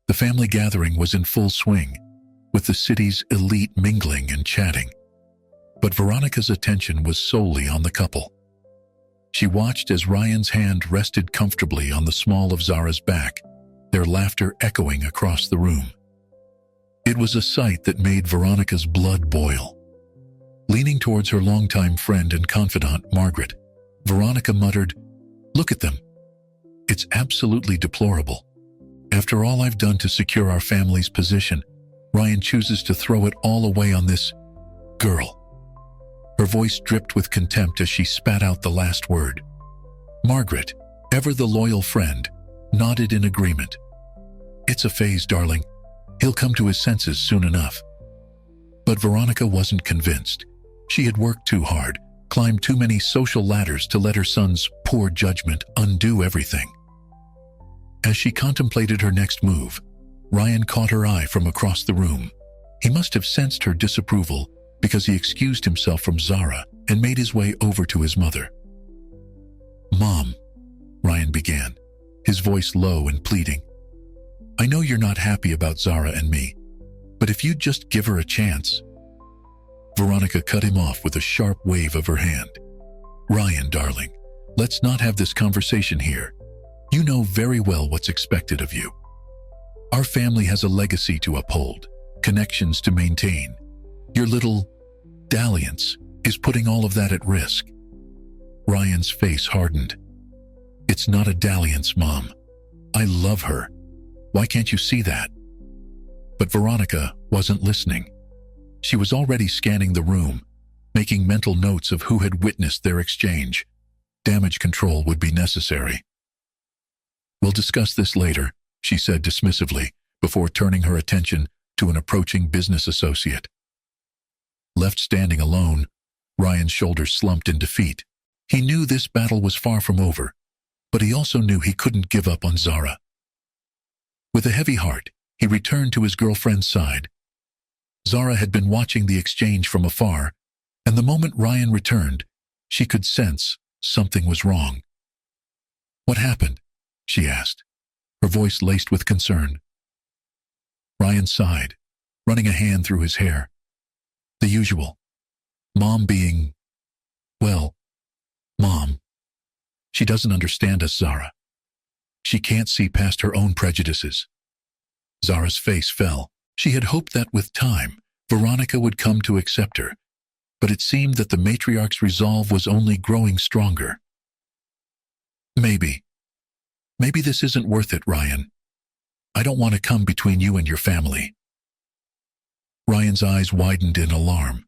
The family gathering was in full swing, with the city's elite mingling and chatting. But Veronica's attention was solely on the couple. She watched as Ryan's hand rested comfortably on the small of Zara's back, their laughter echoing across the room. It was a sight that made Veronica's blood boil. Leaning towards her longtime friend and confidant, Margaret, Veronica muttered, "Look at them. It's absolutely deplorable. After all I've done to secure our family's position, Ryan chooses to throw it all away on this girl." Her voice dripped with contempt as she spat out the last word. Margaret, ever the loyal friend, nodded in agreement. "It's a phase, darling. He'll come to his senses soon enough." But Veronica wasn't convinced. She had worked too hard, climbed too many social ladders to let her son's poor judgment undo everything. As she contemplated her next move, Ryan caught her eye from across the room. He must have sensed her disapproval because he excused himself from Zara and made his way over to his mother. "Mom," Ryan began, his voice low and pleading, "I know you're not happy about Zara and me, but if you'd just give her a chance." Veronica cut him off with a sharp wave of her hand. "Ryan, darling, let's not have this conversation here. You know very well what's expected of you. Our family has a legacy to uphold, connections to maintain. Your little dalliance is putting all of that at risk." Ryan's face hardened. "It's not a dalliance, Mom. I love her. Why can't you see that?" But Veronica wasn't listening. She was already scanning the room, making mental notes of who had witnessed their exchange. Damage control would be necessary. "We'll discuss this later," she said dismissively, before turning her attention to an approaching business associate. Left standing alone, Ryan's shoulders slumped in defeat. He knew this battle was far from over, but he also knew he couldn't give up on Zara. With a heavy heart, he returned to his girlfriend's side. Zara had been watching the exchange from afar, and the moment Ryan returned, she could sense something was wrong. "What happened?" she asked, her voice laced with concern. Ryan sighed, running a hand through his hair. "The usual. Mom being, well, Mom. She doesn't understand us, Zara. She can't see past her own prejudices." Zara's face fell. She had hoped that with time, Veronica would come to accept her, but it seemed that the matriarch's resolve was only growing stronger. Maybe this isn't worth it, Ryan. I don't want to come between you and your family." Ryan's eyes widened in alarm.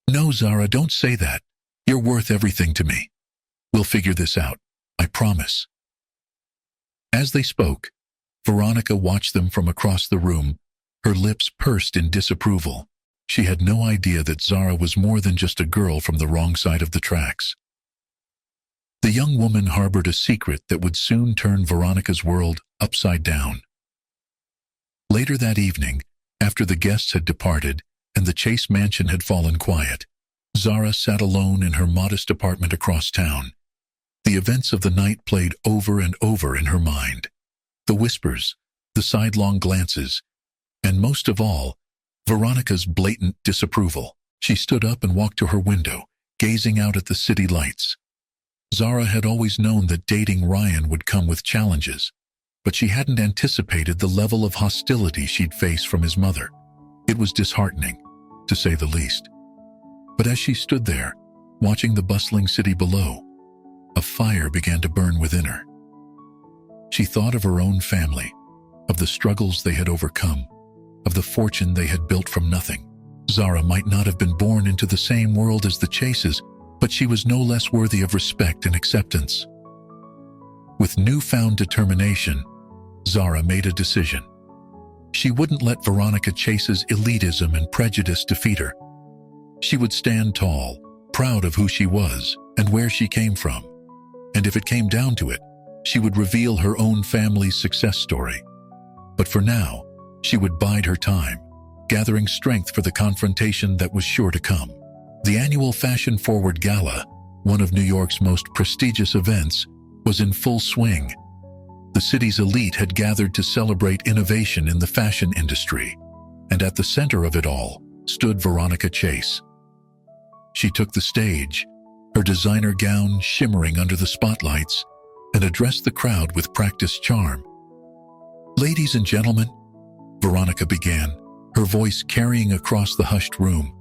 "No, Zara, don't say that. You're worth everything to me. We'll figure this out, I promise." As they spoke, Veronica watched them from across the room, her lips pursed in disapproval. She had no idea that Zara was more than just a girl from the wrong side of the tracks. The young woman harbored a secret that would soon turn Veronica's world upside down. Later that evening, after the guests had departed and the Chase mansion had fallen quiet, Zara sat alone in her modest apartment across town. The events of the night played over and over in her mind. The whispers, the sidelong glances, and most of all, Veronica's blatant disapproval. She stood up and walked to her window, gazing out at the city lights. Zara had always known that dating Ryan would come with challenges, but she hadn't anticipated the level of hostility she'd face from his mother. It was disheartening, to say the least. But as she stood there, watching the bustling city below, a fire began to burn within her. She thought of her own family, of the struggles they had overcome, of the fortune they had built from nothing. Zara might not have been born into the same world as the Chases, but she was no less worthy of respect and acceptance. With newfound determination, Zara made a decision. She wouldn't let Veronica Chase's elitism and prejudice defeat her. She would stand tall, proud of who she was and where she came from. And if it came down to it, she would reveal her own family's success story. But for now, she would bide her time, gathering strength for the confrontation that was sure to come. The annual fashion-forward gala, one of New York's most prestigious events, was in full swing. The city's elite had gathered to celebrate innovation in the fashion industry, and at the center of it all stood Veronica Chase. She took the stage, her designer gown shimmering under the spotlights, and addressed the crowd with practiced charm. "Ladies and gentlemen," Veronica began, her voice carrying across the hushed room.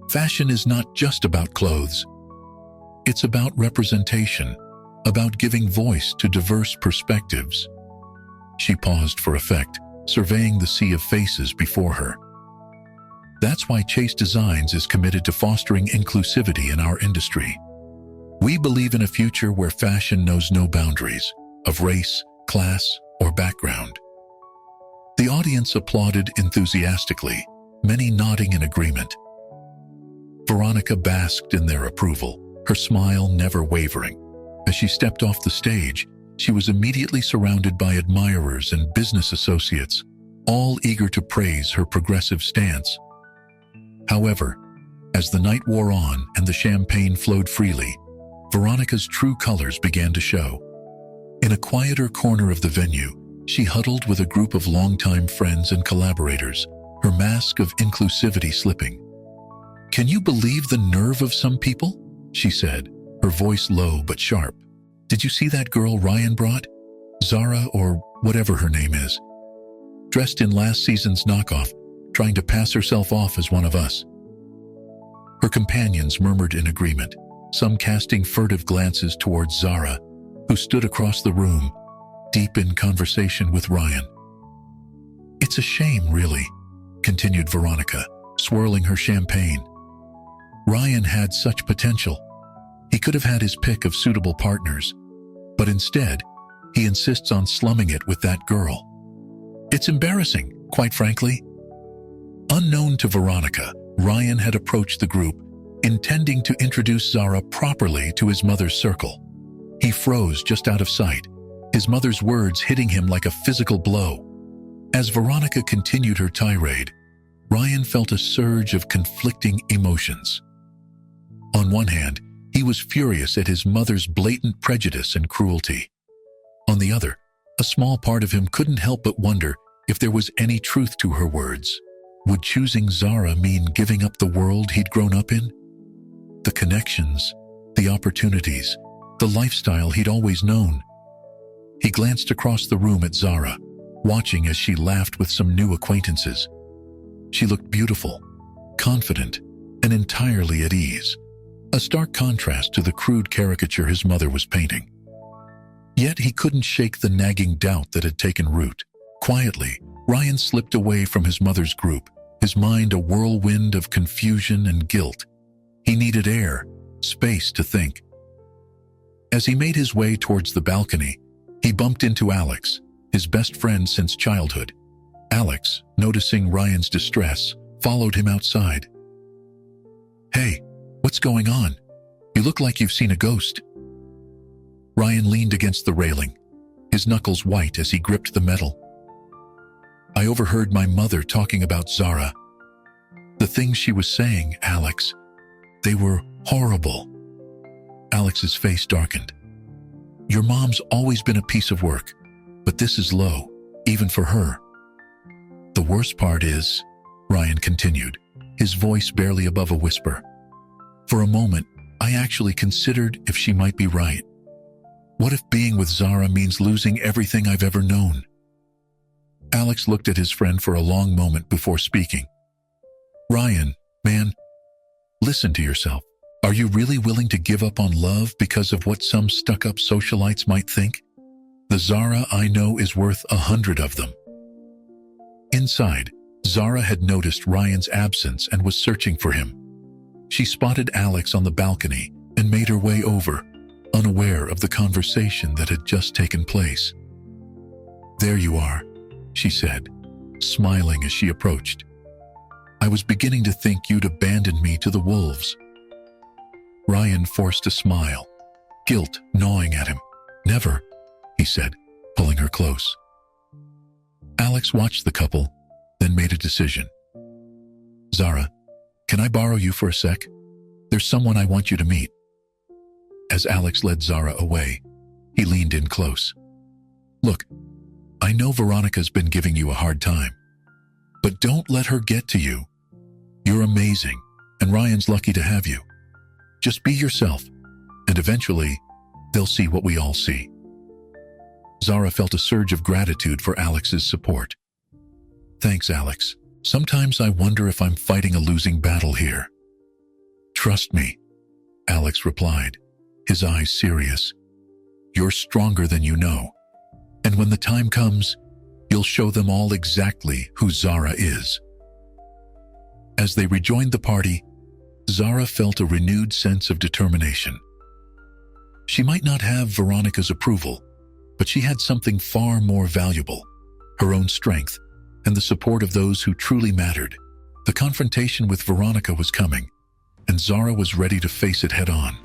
"Fashion is not just about clothes. It's about representation, about giving voice to diverse perspectives." She paused for effect, surveying the sea of faces before her. "That's why Chase Designs is committed to fostering inclusivity in our industry. We believe in a future where fashion knows no boundaries of race, class, or background." The audience applauded enthusiastically, many nodding in agreement. Veronica basked in their approval, her smile never wavering. As she stepped off the stage, she was immediately surrounded by admirers and business associates, all eager to praise her progressive stance. However, as the night wore on and the champagne flowed freely, Veronica's true colors began to show. In a quieter corner of the venue, she huddled with a group of longtime friends and collaborators, her mask of inclusivity slipping. "Can you believe the nerve of some people?" she said, her voice low but sharp. "Did you see that girl Ryan brought? Zara, or whatever her name is. Dressed in last season's knockoff, trying to pass herself off as one of us." Her companions murmured in agreement, some casting furtive glances towards Zara, who stood across the room, deep in conversation with Ryan. "It's a shame, really," continued Veronica, swirling her champagne. "Ryan had such potential. He could have had his pick of suitable partners, but instead, he insists on slumming it with that girl. It's embarrassing, quite frankly." Unknown to Veronica, Ryan had approached the group, intending to introduce Zara properly to his mother's circle. He froze just out of sight, his mother's words hitting him like a physical blow. As Veronica continued her tirade, Ryan felt a surge of conflicting emotions. On one hand, he was furious at his mother's blatant prejudice and cruelty. On the other, a small part of him couldn't help but wonder if there was any truth to her words. Would choosing Zara mean giving up the world he'd grown up in? The connections, the opportunities, the lifestyle he'd always known. He glanced across the room at Zara, watching as she laughed with some new acquaintances. She looked beautiful, confident, and entirely at ease, a stark contrast to the crude caricature his mother was painting. Yet he couldn't shake the nagging doubt that had taken root. Quietly, Ryan slipped away from his mother's group, his mind a whirlwind of confusion and guilt. He needed air, space to think. As he made his way towards the balcony, he bumped into Alex, his best friend since childhood. Alex, noticing Ryan's distress, followed him outside. "Hey, what's going on? You look like you've seen a ghost." Ryan leaned against the railing, his knuckles white as he gripped the metal. "I overheard my mother talking about Zara. The things she was saying, Alex, they were horrible." Alex's face darkened. "Your mom's always been a piece of work, but this is low, even for her." "The worst part is," Ryan continued, his voice barely above a whisper, "for a moment, I actually considered if she might be right. What if being with Zara means losing everything I've ever known?" Alex looked at his friend for a long moment before speaking. "Ryan, man, listen to yourself. Are you really willing to give up on love because of what some stuck-up socialites might think? The Zara I know is worth 100 of them." Inside, Zara had noticed Ryan's absence and was searching for him. She spotted Alex on the balcony and made her way over, unaware of the conversation that had just taken place. "There you are," she said, smiling as she approached. "I was beginning to think you'd abandoned me to the wolves." Ryan forced a smile, guilt gnawing at him. "Never," he said, pulling her close. Alex watched the couple, then made a decision. "Zara, can I borrow you for a sec? There's someone I want you to meet." As Alex led Zara away, he leaned in close. Look, I know Veronica's been giving you a hard time, but don't let her get to you. You're amazing, and Ryan's lucky to have you. Just be yourself, and eventually, they'll see what we all see. Zara felt a surge of gratitude for Alex's support. Thanks, Alex. Sometimes I wonder if I'm fighting a losing battle here. Trust me, Alex replied, his eyes serious. You're stronger than you know. And when the time comes, you'll show them all exactly who Zara is. As they rejoined the party, Zara felt a renewed sense of determination. She might not have Veronica's approval, but she had something far more valuable, her own strength and the support of those who truly mattered. The confrontation with Veronica was coming, and Zara was ready to face it head-on.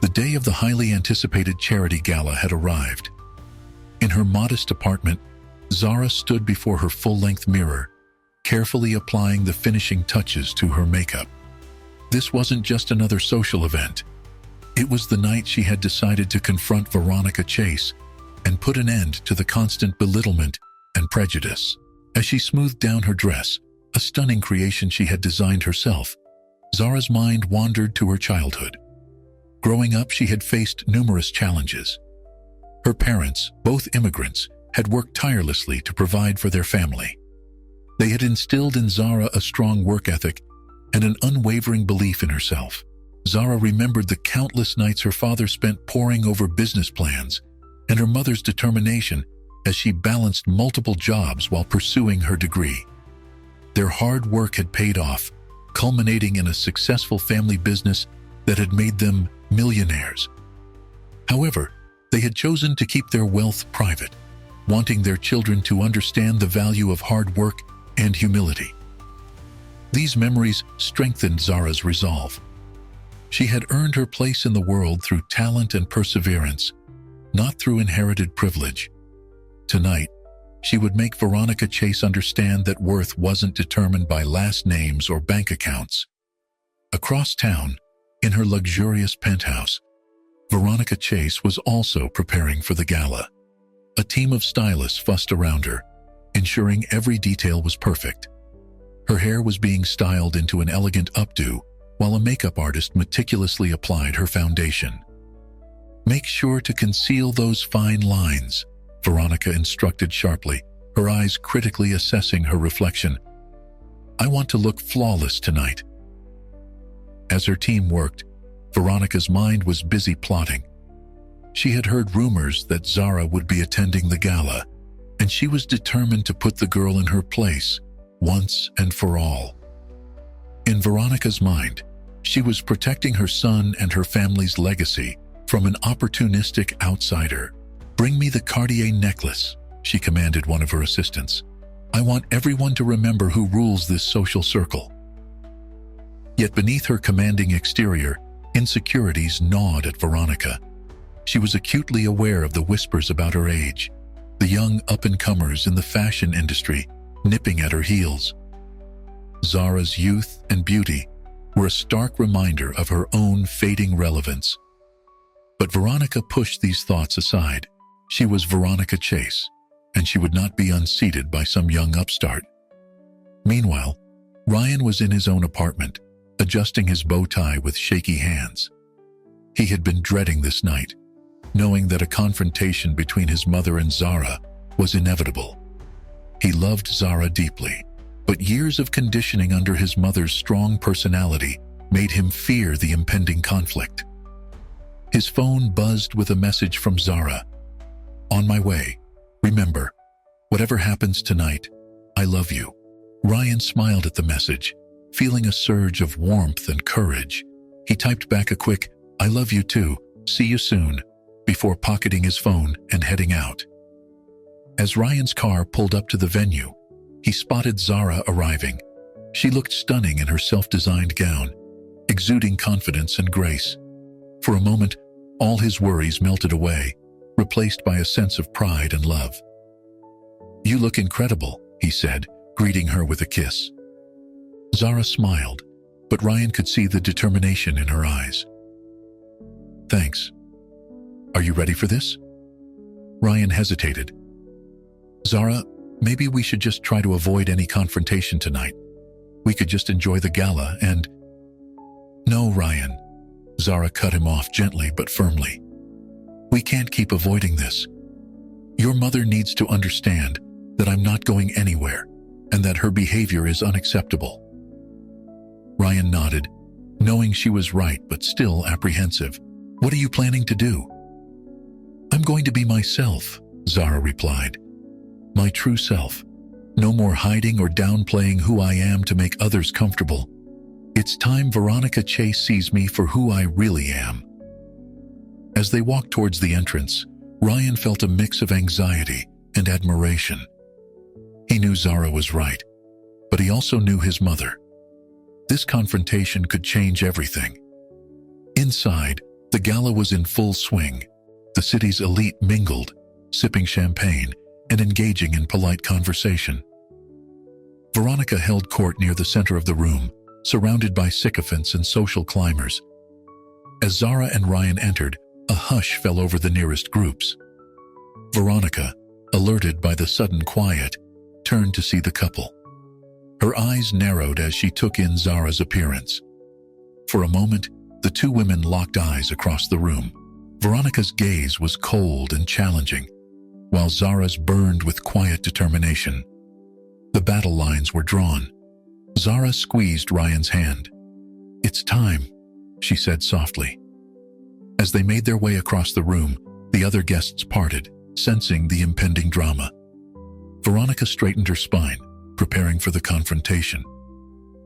The day of the highly anticipated charity gala had arrived. In her modest apartment, Zara stood before her full-length mirror, carefully applying the finishing touches to her makeup. This wasn't just another social event. It was the night she had decided to confront Veronica Chase and put an end to the constant belittlement and prejudice. As she smoothed down her dress, a stunning creation she had designed herself, Zara's mind wandered to her childhood. Growing up, she had faced numerous challenges. Her parents, both immigrants, had worked tirelessly to provide for their family. They had instilled in Zara a strong work ethic and an unwavering belief in herself. Zara remembered the countless nights her father spent poring over business plans and her mother's determination as she balanced multiple jobs while pursuing her degree. Their hard work had paid off, culminating in a successful family business that had made them millionaires. However, they had chosen to keep their wealth private, wanting their children to understand the value of hard work and humility. These memories strengthened Zara's resolve. She had earned her place in the world through talent and perseverance, not through inherited privilege. Tonight, she would make Veronica Chase understand that worth wasn't determined by last names or bank accounts. Across town, in her luxurious penthouse, Veronica Chase was also preparing for the gala. A team of stylists fussed around her, ensuring every detail was perfect. Her hair was being styled into an elegant updo, while a makeup artist meticulously applied her foundation. Make sure to conceal those fine lines, Veronica instructed sharply, her eyes critically assessing her reflection. I want to look flawless tonight. As her team worked, Veronica's mind was busy plotting. She had heard rumors that Zara would be attending the gala, and she was determined to put the girl in her place, once and for all. In Veronica's mind, she was protecting her son and her family's legacy from an opportunistic outsider. Bring me the Cartier necklace, she commanded one of her assistants. I want everyone to remember who rules this social circle. Yet beneath her commanding exterior, insecurities gnawed at Veronica. She was acutely aware of the whispers about her age, the young up-and-comers in the fashion industry nipping at her heels. Zara's youth and beauty were a stark reminder of her own fading relevance. But Veronica pushed these thoughts aside. She was Veronica Chase, and she would not be unseated by some young upstart. Meanwhile, Ryan was in his own apartment, adjusting his bow tie with shaky hands. He had been dreading this night, knowing that a confrontation between his mother and Zara was inevitable. He loved Zara deeply, but years of conditioning under his mother's strong personality made him fear the impending conflict. His phone buzzed with a message from Zara. On my way. Remember, whatever happens tonight, I love you. Ryan smiled at the message, feeling a surge of warmth and courage. He typed back a quick, I love you too, see you soon, before pocketing his phone and heading out. As Ryan's car pulled up to the venue, he spotted Zara arriving. She looked stunning in her self-designed gown, exuding confidence and grace. For a moment, all his worries melted away, replaced by a sense of pride and love. You look incredible, he said, greeting her with a kiss. Zara smiled, but Ryan could see the determination in her eyes. Thanks. Are you ready for this? Ryan hesitated. Zara, maybe we should just try to avoid any confrontation tonight. We could just enjoy the gala and... No, Ryan. Zara cut him off gently but firmly. We can't keep avoiding this. Your mother needs to understand that I'm not going anywhere and that her behavior is unacceptable. Ryan nodded, knowing she was right but still apprehensive. What are you planning to do? I'm going to be myself, Zara replied. My true self. No more hiding or downplaying who I am to make others comfortable. It's time Veronica Chase sees me for who I really am. As they walked towards the entrance, Ryan felt a mix of anxiety and admiration. He knew Zara was right, but he also knew his mother. This confrontation could change everything. Inside, the gala was in full swing. The city's elite mingled, sipping champagne and engaging in polite conversation. Veronica held court near the center of the room, surrounded by sycophants and social climbers. As Zara and Ryan entered, a hush fell over the nearest groups. Veronica, alerted by the sudden quiet, turned to see the couple. Her eyes narrowed as she took in Zara's appearance. For a moment, the two women locked eyes across the room. Veronica's gaze was cold and challenging, while Zara's burned with quiet determination. The battle lines were drawn. Zara squeezed Ryan's hand. It's time, she said softly. As they made their way across the room, the other guests parted, sensing the impending drama. Veronica straightened her spine, preparing for the confrontation.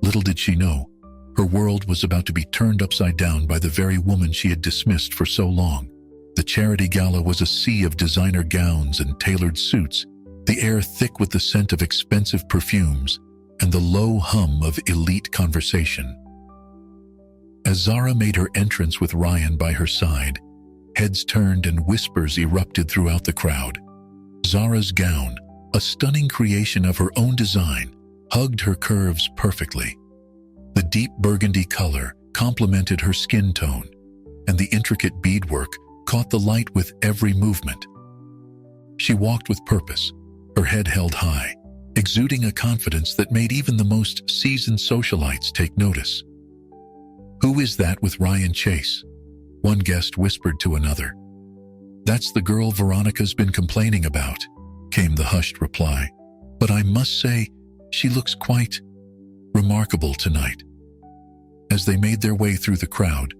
Little did she know, her world was about to be turned upside down by the very woman she had dismissed for so long. The charity gala was a sea of designer gowns and tailored suits, the air thick with the scent of expensive perfumes and the low hum of elite conversation. As Zara made her entrance with Ryan by her side, heads turned and whispers erupted throughout the crowd. Zara's gown, a stunning creation of her own design, hugged her curves perfectly. The deep burgundy color complemented her skin tone, and the intricate beadwork caught the light with every movement. She walked with purpose, her head held high, exuding a confidence that made even the most seasoned socialites take notice. Who is that with Ryan Chase? One guest whispered to another. That's the girl Veronica's been complaining about, came the hushed reply. But I must say, she looks quite remarkable tonight. As they made their way through the crowd,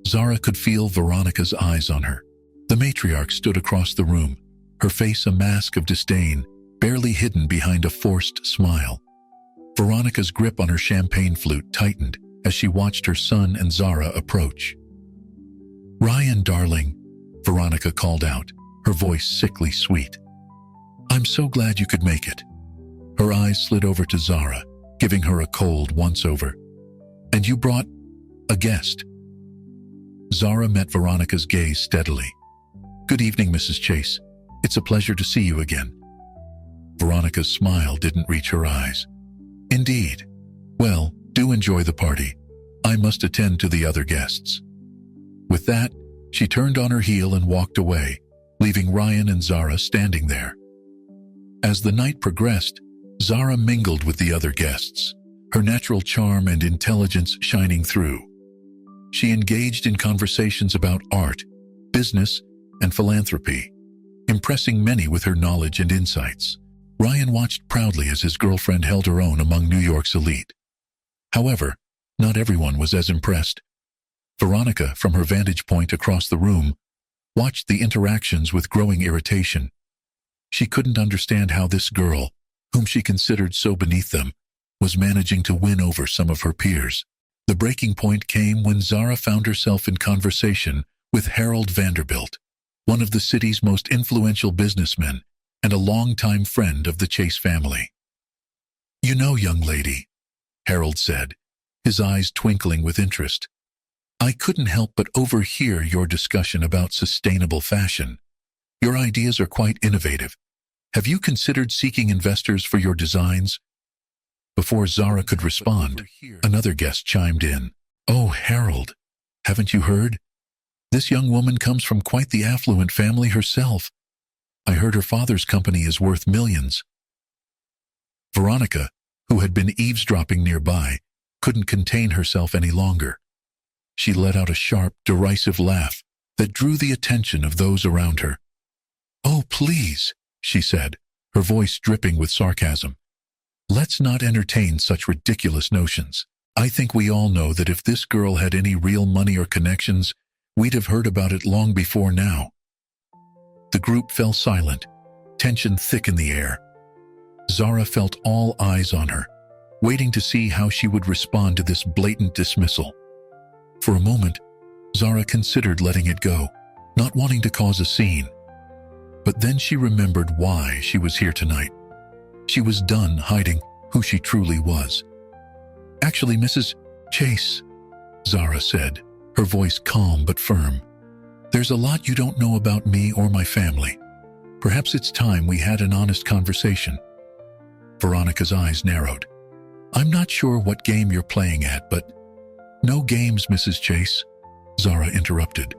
Zara could feel Veronica's eyes on her. The matriarch stood across the room, her face a mask of disdain, barely hidden behind a forced smile. Veronica's grip on her champagne flute tightened as she watched her son and Zara approach. Ryan, darling, Veronica called out, her voice sickly sweet. I'm so glad you could make it. Her eyes slid over to Zara, giving her a cold once-over. And you brought a guest. Zara met Veronica's gaze steadily. Good evening, Mrs. Chase. It's a pleasure to see you again. Veronica's smile didn't reach her eyes. Indeed. Well, do enjoy the party. I must attend to the other guests. With that, she turned on her heel and walked away, leaving Ryan and Zara standing there. As the night progressed, Zara mingled with the other guests, her natural charm and intelligence shining through. She engaged in conversations about art, business, and philanthropy, impressing many with her knowledge and insights. Ryan watched proudly as his girlfriend held her own among New York's elite. However, not everyone was as impressed. Veronica, from her vantage point across the room, watched the interactions with growing irritation. She couldn't understand how this girl, whom she considered so beneath them, was managing to win over some of her peers. The breaking point came when Zara found herself in conversation with Harold Vanderbilt, one of the city's most influential businessmen and a longtime friend of the Chase family. You know, young lady, Harold said, his eyes twinkling with interest, I couldn't help but overhear your discussion about sustainable fashion. Your ideas are quite innovative. Have you considered seeking investors for your designs? Before Zara could respond, another guest chimed in. Oh, Harold, haven't you heard? This young woman comes from quite the affluent family herself. I heard her father's company is worth millions." Veronica, who had been eavesdropping nearby, couldn't contain herself any longer. She let out a sharp, derisive laugh that drew the attention of those around her. "Oh, please," she said, her voice dripping with sarcasm. "Let's not entertain such ridiculous notions. I think we all know that if this girl had any real money or connections, we'd have heard about it long before now." The group fell silent, tension thick in the air. Zara felt all eyes on her, waiting to see how she would respond to this blatant dismissal. For a moment, Zara considered letting it go, not wanting to cause a scene. But then she remembered why she was here tonight. She was done hiding who she truly was. "Actually, Mrs. Chase," Zara said, her voice calm but firm, "there's a lot you don't know about me or my family. Perhaps it's time we had an honest conversation." Veronica's eyes narrowed. "I'm not sure what game you're playing at, but—" "No games, Mrs. Chase," Zara interrupted.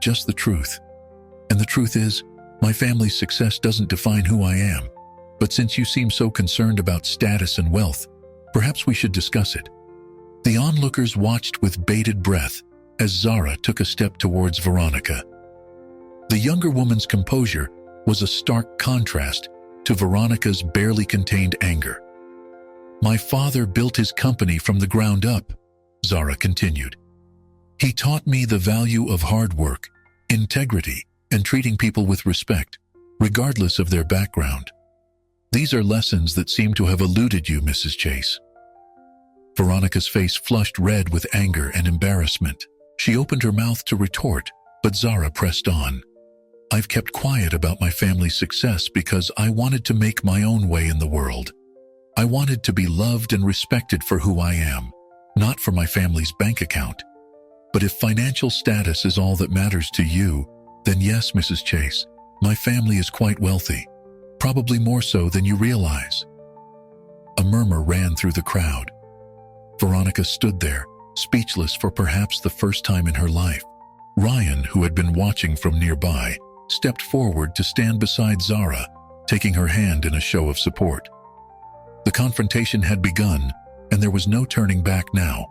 "Just the truth. And the truth is, my family's success doesn't define who I am. But since you seem so concerned about status and wealth, perhaps we should discuss it." The onlookers watched with bated breath as Zara took a step towards Veronica. The younger woman's composure was a stark contrast to Veronica's barely contained anger. "My father built his company from the ground up," Zara continued. "He taught me the value of hard work, integrity, and treating people with respect, regardless of their background. These are lessons that seem to have eluded you, Mrs. Chase." Veronica's face flushed red with anger and embarrassment. She opened her mouth to retort, but Zara pressed on. "I've kept quiet about my family's success because I wanted to make my own way in the world. I wanted to be loved and respected for who I am, not for my family's bank account. But if financial status is all that matters to you, then yes, Mrs. Chase, my family is quite wealthy, probably more so than you realize." A murmur ran through the crowd. Veronica stood there, speechless for perhaps the first time in her life. Ryan, who had been watching from nearby, stepped forward to stand beside Zara, taking her hand in a show of support. The confrontation had begun, and there was no turning back now.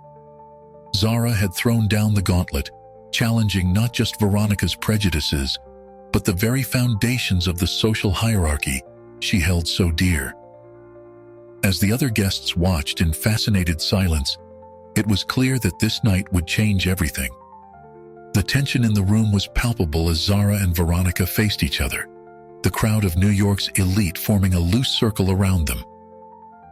Zara had thrown down the gauntlet, challenging not just Veronica's prejudices, but the very foundations of the social hierarchy she held so dear. As the other guests watched in fascinated silence, it was clear that this night would change everything. The tension in the room was palpable as Zara and Veronica faced each other, the crowd of New York's elite forming a loose circle around them.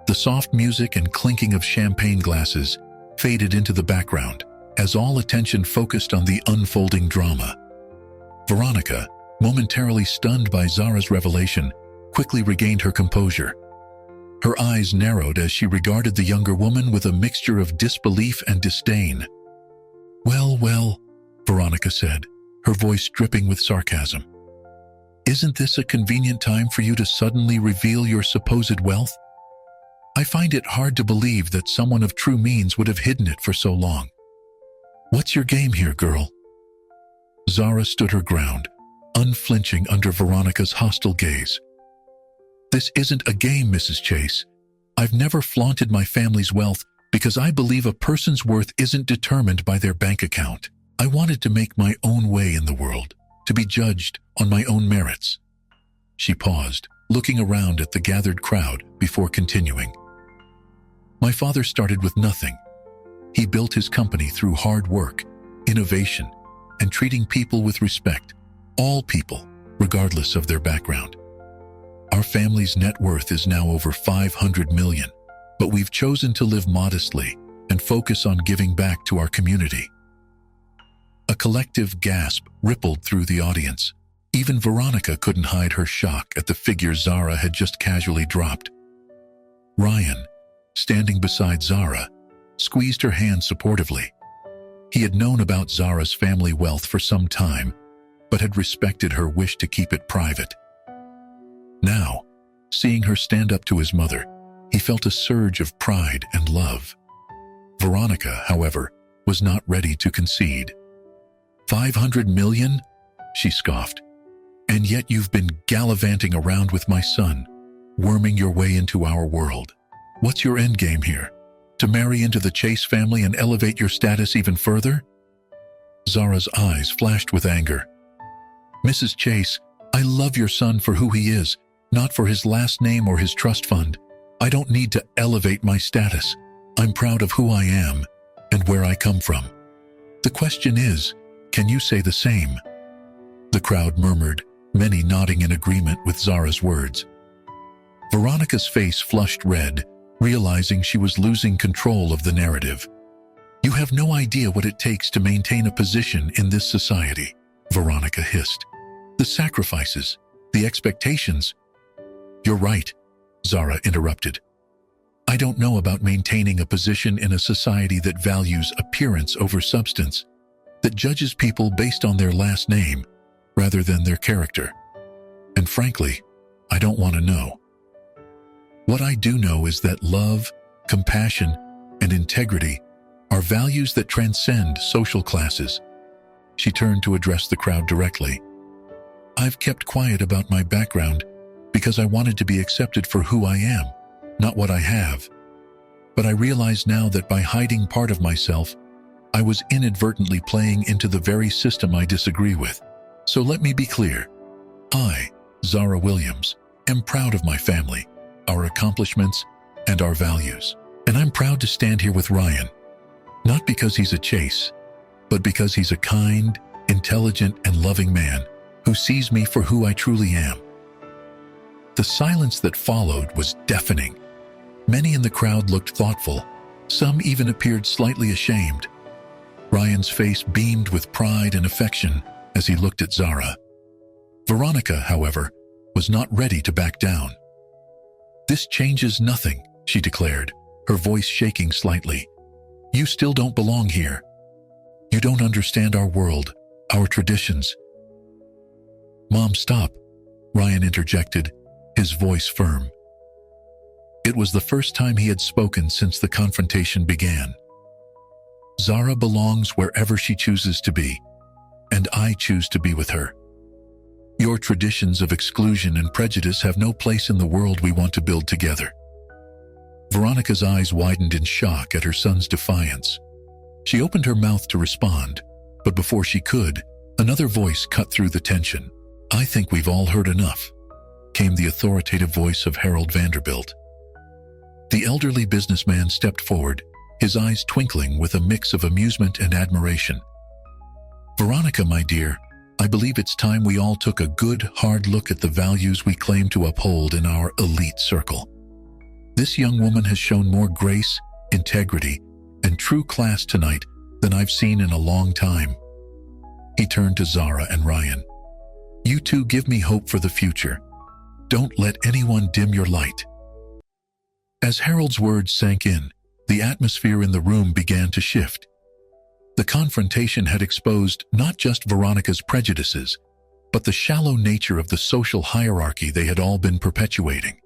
The soft music and clinking of champagne glasses faded into the background as all attention focused on the unfolding drama. Veronica, momentarily stunned by Zara's revelation, quickly regained her composure. Her eyes narrowed as she regarded the younger woman with a mixture of disbelief and disdain. Well, Veronica said, her voice dripping with sarcasm. "Isn't this a convenient time for you to suddenly reveal your supposed wealth? I find it hard to believe that someone of true means would have hidden it for so long. What's your game here, girl?" Zara stood her ground, unflinching under Veronica's hostile gaze. "This isn't a game, Mrs. Chase. I've never flaunted my family's wealth because I believe a person's worth isn't determined by their bank account. I wanted to make my own way in the world, to be judged on my own merits." She paused, looking around at the gathered crowd before continuing. "My father started with nothing. He built his company through hard work, innovation, and treating people with respect, all people, regardless of their background. Our family's net worth is now over 500 million, but we've chosen to live modestly and focus on giving back to our community." A collective gasp rippled through the audience. Even Veronica couldn't hide her shock at the figure Zara had just casually dropped. Ryan, standing beside Zara, squeezed her hand supportively. He had known about Zara's family wealth for some time, but had respected her wish to keep it private. Now, seeing her stand up to his mother, he felt a surge of pride and love. Veronica, however, was not ready to concede. 500 million? She scoffed. And yet you've been gallivanting around with my son, worming your way into our world. What's your endgame here? To marry into the Chase family and elevate your status even further?" Zara's eyes flashed with anger. "Mrs. Chase, I love your son for who he is, not for his last name or his trust fund. I don't need to elevate my status. I'm proud of who I am and where I come from. The question is, can you say the same?" The crowd murmured, many nodding in agreement with Zara's words. Veronica's face flushed red, realizing she was losing control of the narrative. "You have no idea what it takes to maintain a position in this society," Veronica hissed. "The sacrifices, the expectations." "You're right," Zara interrupted. "I don't know about maintaining a position in a society that values appearance over substance, that judges people based on their last name rather than their character. And frankly, I don't want to know. What I do know is that love, compassion, and integrity are values that transcend social classes." She turned to address the crowd directly. "I've kept quiet about my background because I wanted to be accepted for who I am, not what I have. But I realize now that by hiding part of myself, I was inadvertently playing into the very system I disagree with. So let me be clear. I, Zara Williams, am proud of my family, our accomplishments, and our values. And I'm proud to stand here with Ryan, not because he's a Chase, but because he's a kind, intelligent, and loving man who sees me for who I truly am." The silence that followed was deafening. Many in the crowd looked thoughtful. Some even appeared slightly ashamed. Ryan's face beamed with pride and affection as he looked at Zara. Veronica, however, was not ready to back down. "This changes nothing," she declared, her voice shaking slightly. "You still don't belong here. You don't understand our world, our traditions." "Mom, stop," Ryan interjected, his voice firm. It was the first time he had spoken since the confrontation began. "Zara belongs wherever she chooses to be, and I choose to be with her. Your traditions of exclusion and prejudice have no place in the world we want to build together." Veronica's eyes widened in shock at her son's defiance. She opened her mouth to respond, but before she could, another voice cut through the tension. "I think we've all heard enough," came the authoritative voice of Harold Vanderbilt. The elderly businessman stepped forward, his eyes twinkling with a mix of amusement and admiration. "Veronica, my dear, I believe it's time we all took a good, hard look at the values we claim to uphold in our elite circle. This young woman has shown more grace, integrity, and true class tonight than I've seen in a long time." He turned to Zara and Ryan. "You two give me hope for the future. Don't let anyone dim your light." As Harold's words sank in, the atmosphere in the room began to shift. The confrontation had exposed not just Veronica's prejudices, but the shallow nature of the social hierarchy they had all been perpetuating.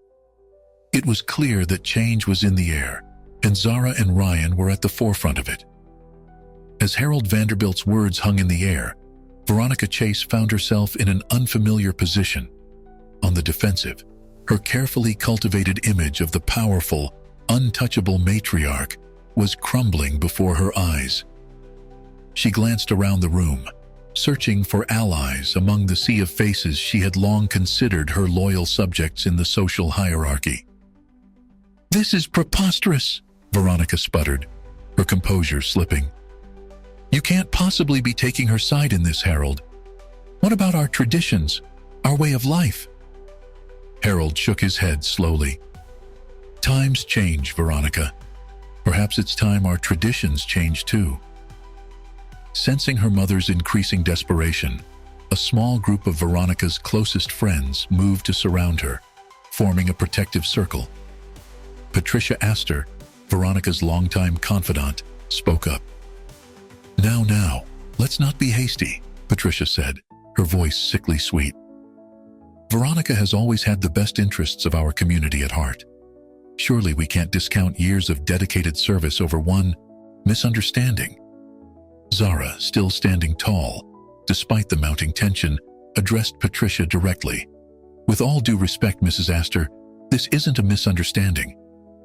It was clear that change was in the air, and Zara and Ryan were at the forefront of it. As Harold Vanderbilt's words hung in the air, Veronica Chase found herself in an unfamiliar position. On the defensive, her carefully cultivated image of the powerful, untouchable matriarch was crumbling before her eyes. She glanced around the room, searching for allies among the sea of faces she had long considered her loyal subjects in the social hierarchy. "This is preposterous," Veronica sputtered, her composure slipping. "You can't possibly be taking her side in this, Harold. What about our traditions, our way of life?" Harold shook his head slowly. "Times change, Veronica. Perhaps it's time our traditions change too." Sensing her mother's increasing desperation, a small group of Veronica's closest friends moved to surround her, forming a protective circle. Patricia Astor, Veronica's longtime confidant, spoke up. Now, let's not be hasty," Patricia said, her voice sickly sweet. "Veronica has always had the best interests of our community at heart. Surely we can't discount years of dedicated service over one misunderstanding." Zara, still standing tall, despite the mounting tension, addressed Patricia directly. "With all due respect, Mrs. Astor, this isn't a misunderstanding.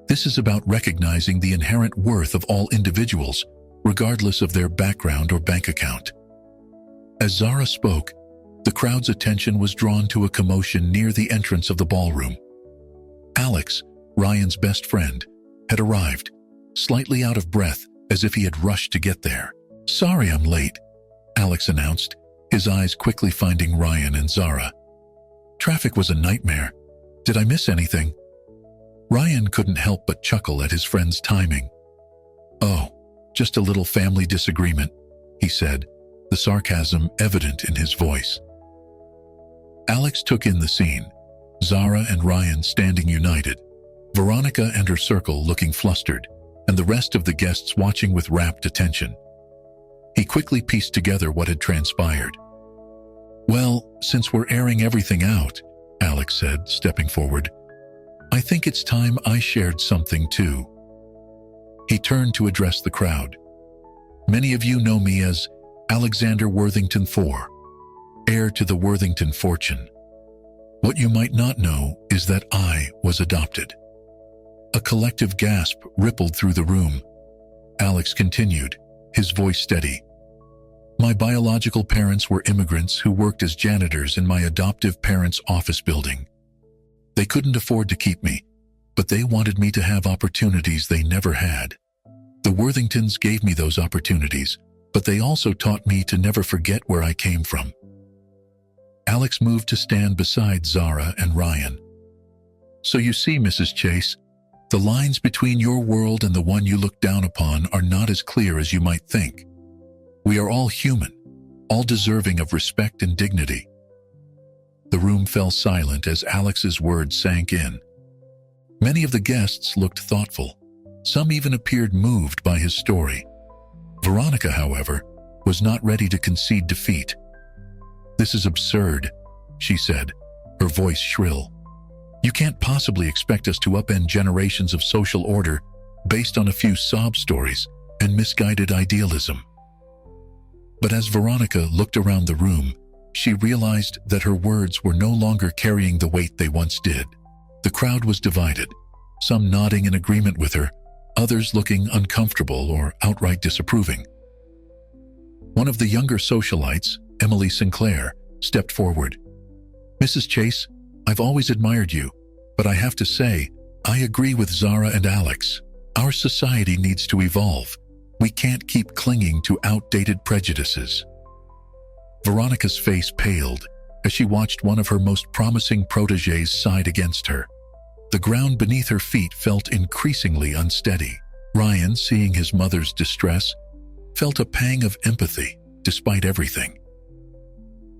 This is about recognizing the inherent worth of all individuals, regardless of their background or bank account." As Zara spoke, the crowd's attention was drawn to a commotion near the entrance of the ballroom. Alex, Ryan's best friend, had arrived, slightly out of breath, as if he had rushed to get there. "Sorry I'm late," Alex announced, his eyes quickly finding Ryan and Zara. "Traffic was a nightmare. Did I miss anything?" Ryan couldn't help but chuckle at his friend's timing. "Oh, just a little family disagreement," he said, the sarcasm evident in his voice. Alex took in the scene, Zara and Ryan standing united, Veronica and her circle looking flustered, and the rest of the guests watching with rapt attention. He quickly pieced together what had transpired. "Well, since we're airing everything out," Alex said, stepping forward, "I think it's time I shared something too." He turned to address the crowd. "Many of you know me as Alexander Worthington IV, heir to the Worthington fortune. What you might not know is that I was adopted." A collective gasp rippled through the room. Alex continued, his voice steady. "My biological parents were immigrants who worked as janitors in my adoptive parents' office building. They couldn't afford to keep me, but they wanted me to have opportunities they never had. The Worthingtons gave me those opportunities, but they also taught me to never forget where I came from." Alex moved to stand beside Zara and Ryan. "So you see, Mrs. Chase, the lines between your world and the one you look down upon are not as clear as you might think. We are all human, all deserving of respect and dignity." The room fell silent as Alex's words sank in. Many of the guests looked thoughtful. Some even appeared moved by his story. Veronica, however, was not ready to concede defeat. "This is absurd," she said, her voice shrill. "You can't possibly expect us to upend generations of social order based on a few sob stories and misguided idealism." But as Veronica looked around the room, she realized that her words were no longer carrying the weight they once did. The crowd was divided, some nodding in agreement with her, others looking uncomfortable or outright disapproving. One of the younger socialites, Emily Sinclair, stepped forward. "Mrs. Chase, I've always admired you, but I have to say, I agree with Zara and Alex. Our society needs to evolve. We can't keep clinging to outdated prejudices." Veronica's face paled as she watched one of her most promising protégés side against her. The ground beneath her feet felt increasingly unsteady. Ryan, seeing his mother's distress, felt a pang of empathy despite everything.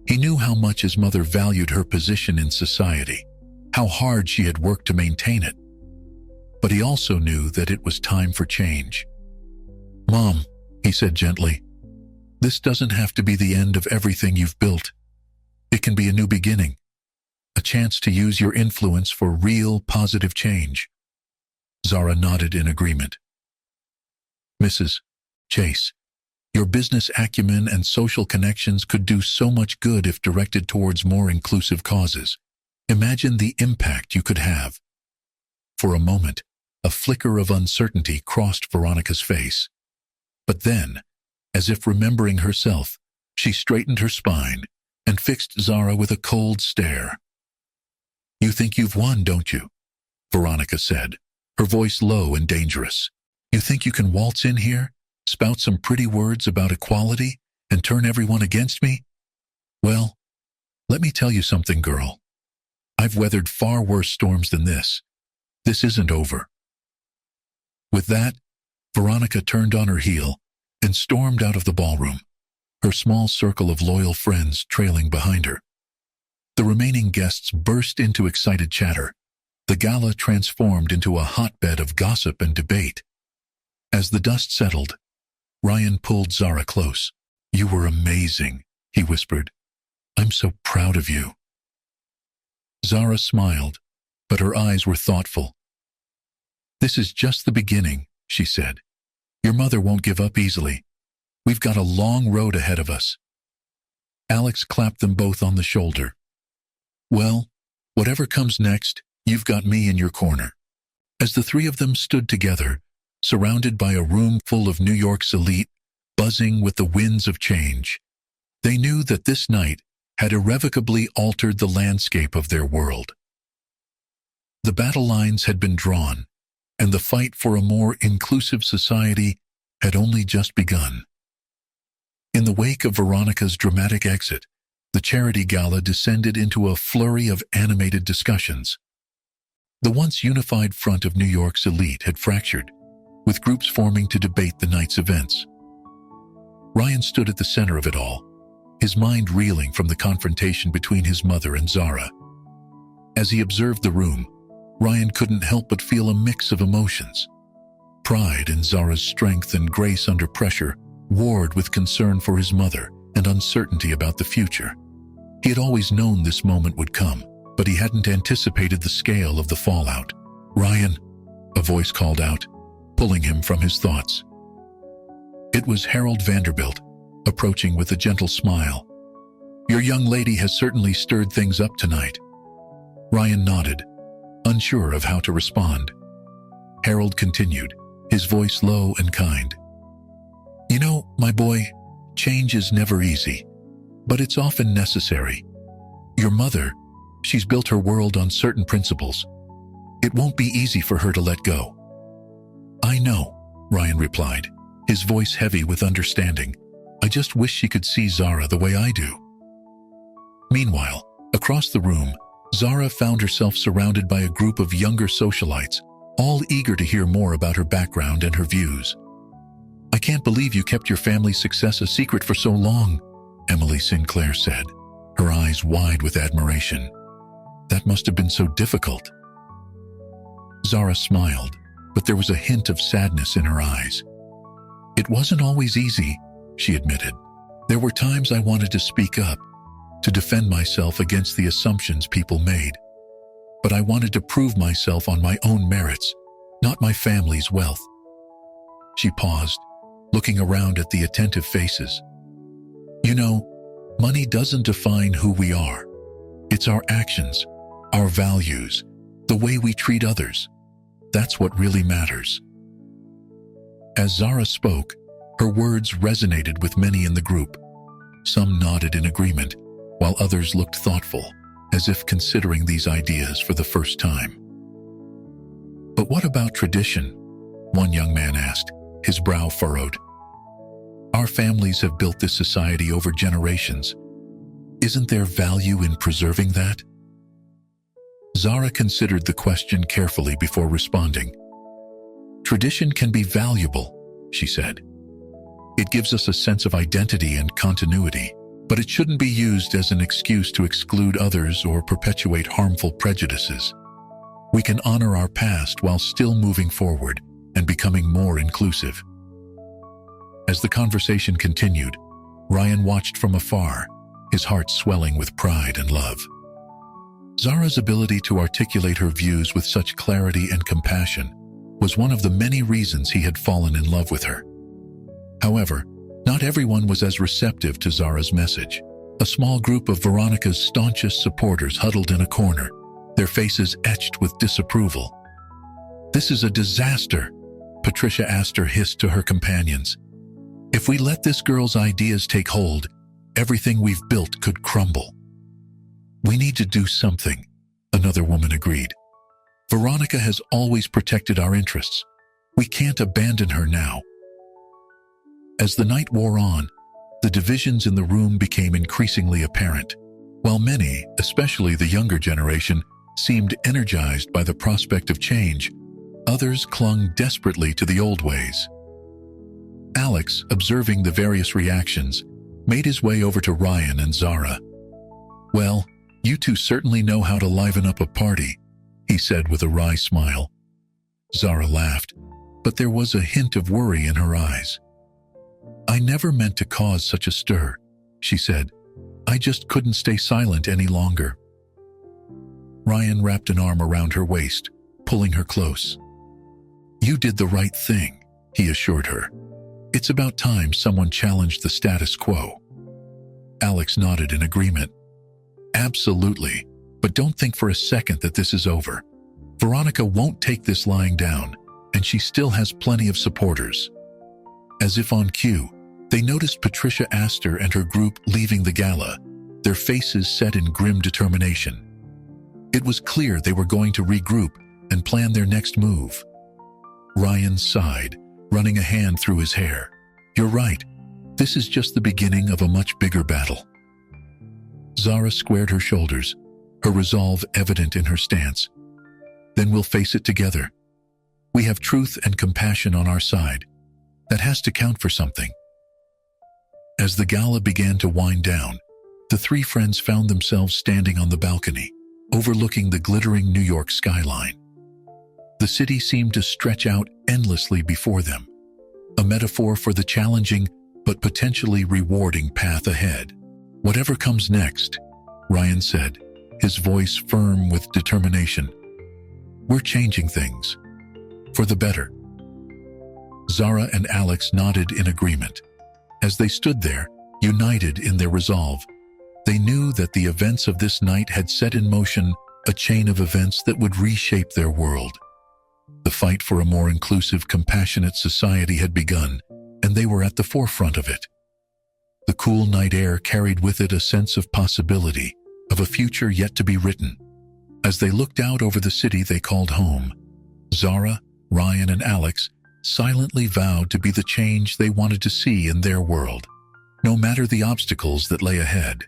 He knew how much his mother valued her position in society, how hard she had worked to maintain it. But he also knew that it was time for change. "Mom," he said gently, "this doesn't have to be the end of everything you've built. It can be a new beginning, a chance to use your influence for real positive change." Zara nodded in agreement. "Mrs. Chase, your business acumen and social connections could do so much good if directed towards more inclusive causes. Imagine the impact you could have." For a moment, a flicker of uncertainty crossed Veronica's face. But then, as if remembering herself, she straightened her spine and fixed Zara with a cold stare. "You think you've won, don't you?" Veronica said, her voice low and dangerous. "You think you can waltz in here, spout some pretty words about equality, and turn everyone against me? Well, let me tell you something, girl. I've weathered far worse storms than this. This isn't over." With that, Veronica turned on her heel and stormed out of the ballroom, her small circle of loyal friends trailing behind her. The remaining guests burst into excited chatter. The gala transformed into a hotbed of gossip and debate. As the dust settled, Ryan pulled Zara close. "You were amazing," he whispered. "I'm so proud of you." Zara smiled, but her eyes were thoughtful. "This is just the beginning," she said. "Your mother won't give up easily. We've got a long road ahead of us." Alex clapped them both on the shoulder. "Well, whatever comes next, you've got me in your corner." As the three of them stood together, surrounded by a room full of New York's elite, buzzing with the winds of change, they knew that this night had irrevocably altered the landscape of their world. The battle lines had been drawn, and the fight for a more inclusive society had only just begun. In the wake of Veronica's dramatic exit, the charity gala descended into a flurry of animated discussions. The once unified front of New York's elite had fractured, with groups forming to debate the night's events. Ryan stood at the center of it all, his mind reeling from the confrontation between his mother and Zara. As he observed the room, Ryan couldn't help but feel a mix of emotions. Pride in Zara's strength and grace under pressure warred with concern for his mother and uncertainty about the future. He had always known this moment would come, but he hadn't anticipated the scale of the fallout. "Ryan," a voice called out, pulling him from his thoughts. It was Harold Vanderbilt, approaching with a gentle smile. "Your young lady has certainly stirred things up tonight." Ryan nodded, unsure of how to respond. Harold continued, his voice low and kind. "You know, my boy, change is never easy, but it's often necessary. Your mother, she's built her world on certain principles. It won't be easy for her to let go." "I know," Ryan replied, his voice heavy with understanding. "I just wish she could see Zara the way I do." Meanwhile, across the room, Zara found herself surrounded by a group of younger socialites, all eager to hear more about her background and her views. "I can't believe you kept your family's success a secret for so long," Emily Sinclair said, her eyes wide with admiration. "That must have been so difficult." Zara smiled, but there was a hint of sadness in her eyes. "It wasn't always easy," she admitted. "There were times I wanted to speak up, to defend myself against the assumptions people made. But I wanted to prove myself on my own merits, not my family's wealth." She paused, looking around at the attentive faces. "You know, money doesn't define who we are. It's our actions, our values, the way we treat others. That's what really matters." As Zara spoke, her words resonated with many in the group. Some nodded in agreement, while others looked thoughtful, as if considering these ideas for the first time. "But what about tradition?" one young man asked, his brow furrowed. "Our families have built this society over generations. Isn't there value in preserving that?" Zara considered the question carefully before responding. "Tradition can be valuable," she said. "It gives us a sense of identity and continuity, but it shouldn't be used as an excuse to exclude others or perpetuate harmful prejudices. We can honor our past while still moving forward and becoming more inclusive." As the conversation continued, Ryan watched from afar, his heart swelling with pride and love. Zara's ability to articulate her views with such clarity and compassion was one of the many reasons he had fallen in love with her. However, not everyone was as receptive to Zara's message. A small group of Veronica's staunchest supporters huddled in a corner, their faces etched with disapproval. "This is a disaster," Patricia Astor hissed to her companions. "If we let this girl's ideas take hold, everything we've built could crumble." "We need to do something," another woman agreed. "Veronica has always protected our interests. We can't abandon her now." As the night wore on, the divisions in the room became increasingly apparent. While many, especially the younger generation, seemed energized by the prospect of change, others clung desperately to the old ways. Alex, observing the various reactions, made his way over to Ryan and Zara. "Well, you two certainly know how to liven up a party," he said with a wry smile. Zara laughed, but there was a hint of worry in her eyes. "I never meant to cause such a stir," she said. "I just couldn't stay silent any longer." Ryan wrapped an arm around her waist, pulling her close. "You did the right thing," he assured her. "It's about time someone challenged the status quo." Alex nodded in agreement. Absolutely, but don't think for a second that this is over. Veronica won't take this lying down, and she still has plenty of supporters. As if on cue, they noticed Patricia Astor and her group leaving the gala, their faces set in grim determination. It was clear they were going to regroup and plan their next move. Ryan sighed, running a hand through his hair. You're right. This is just the beginning of a much bigger battle. Zara squared her shoulders, her resolve evident in her stance. Then we'll face it together. We have truth and compassion on our side. That has to count for something. As the gala began to wind down, the three friends found themselves standing on the balcony, overlooking the glittering New York skyline. The city seemed to stretch out endlessly before them, a metaphor for the challenging but potentially rewarding path ahead. Whatever comes next, Ryan said, his voice firm with determination. We're changing things. For the better. Zara and Alex nodded in agreement. As they stood there, united in their resolve, they knew that the events of this night had set in motion a chain of events that would reshape their world. The fight for a more inclusive, compassionate society had begun, and they were at the forefront of it. The cool night air carried with it a sense of possibility, of a future yet to be written. As they looked out over the city they called home, Zara, Ryan, and Alex silently vowed to be the change they wanted to see in their world, no matter the obstacles that lay ahead.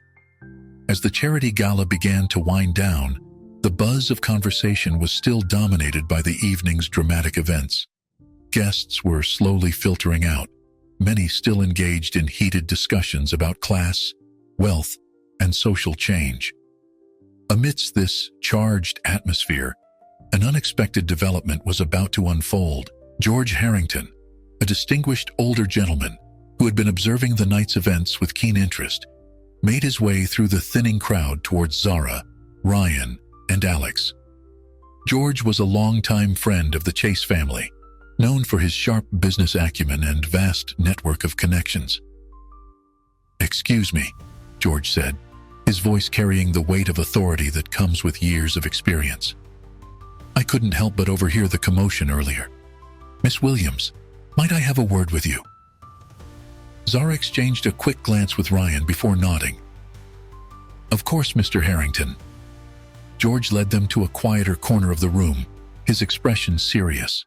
As the charity gala began to wind down, the buzz of conversation was still dominated by the evening's dramatic events. Guests were slowly filtering out, many still engaged in heated discussions about class, wealth, and social change. Amidst this charged atmosphere, an unexpected development was about to unfold. George Harrington, a distinguished older gentleman who had been observing the night's events with keen interest, made his way through the thinning crowd towards Zara, Ryan, and Alex. George was a longtime friend of the Chase family, known for his sharp business acumen and vast network of connections. "Excuse me," George said, his voice carrying the weight of authority that comes with years of experience. "I couldn't help but overhear the commotion earlier. Miss Williams, might I have a word with you?" Zara exchanged a quick glance with Ryan before nodding. "Of course, Mr. Harrington." George led them to a quieter corner of the room, his expression serious.